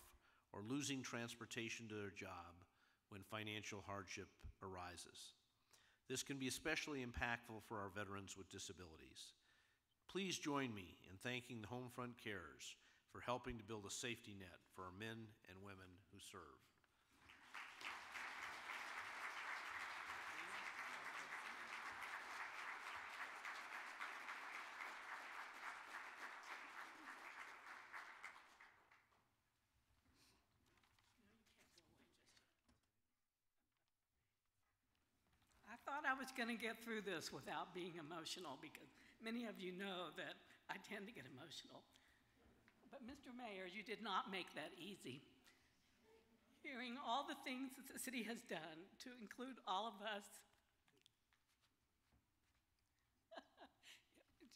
or losing transportation to their job when financial hardship arises. This can be especially impactful for our veterans with disabilities. Please join me in thanking the Homefront Carers for helping to build a safety net for our men and women who serve. I thought I was going to get through this without being emotional because many of you know that I tend to get emotional. But Mr. Mayor, you did not make that easy. Hearing all the things that the city has done to include all of us,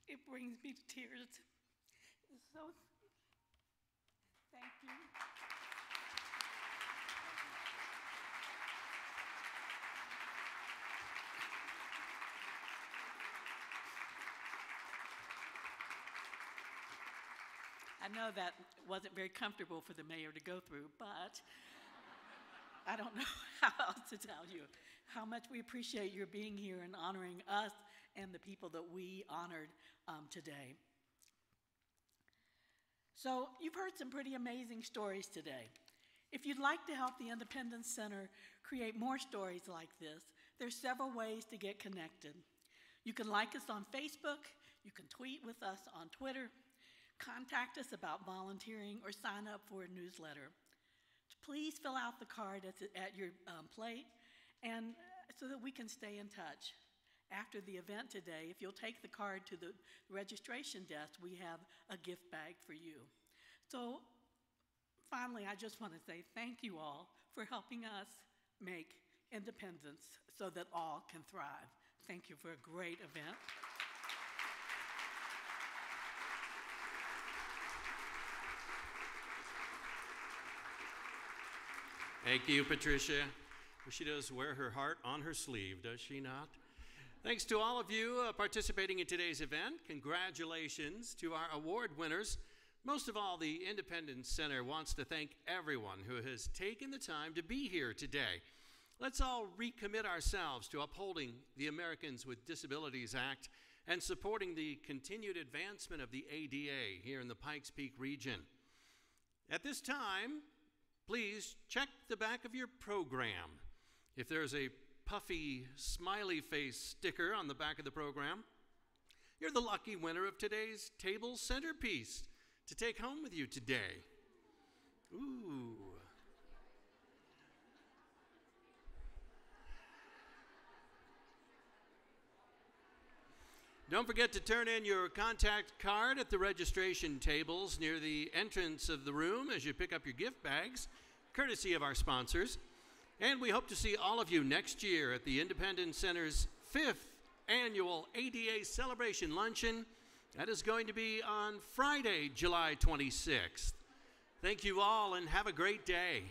it brings me to tears. So, thank you. I know that wasn't very comfortable for the mayor to go through, but I don't know how else to tell you how much we appreciate your being here and honoring us and the people that we honored today. So you've heard some pretty amazing stories today. If you'd like to help the Independence Center create more stories like this, there's several ways to get connected. You can like us on Facebook, you can tweet with us on Twitter, contact us about volunteering, or sign up for a newsletter. Please fill out the card at your plate and so that we can stay in touch. After the event today, if you'll take the card to the registration desk, we have a gift bag for you. So finally, I just want to say thank you all for helping us make independence so that all can thrive. Thank you for a great event. Thank you, Patricia. She does wear her heart on her sleeve, does she not? Thanks to all of you participating in today's event. Congratulations to our award winners. Most of all, the Independence Center wants to thank everyone who has taken the time to be here today. Let's all recommit ourselves to upholding the Americans with Disabilities Act and supporting the continued advancement of the ADA here in the Pikes Peak region. At this time, please check the back of your program. If there's a puffy, smiley face sticker on the back of the program, you're the lucky winner of today's table centerpiece to take home with you today. Ooh. Don't forget to turn in your contact card at the registration tables near the entrance of the room as you pick up your gift bags, courtesy of our sponsors. And we hope to see all of you next year at the Independence Center's 5th annual ADA Celebration Luncheon. That is going to be on Friday, July 26th. Thank you all and have a great day.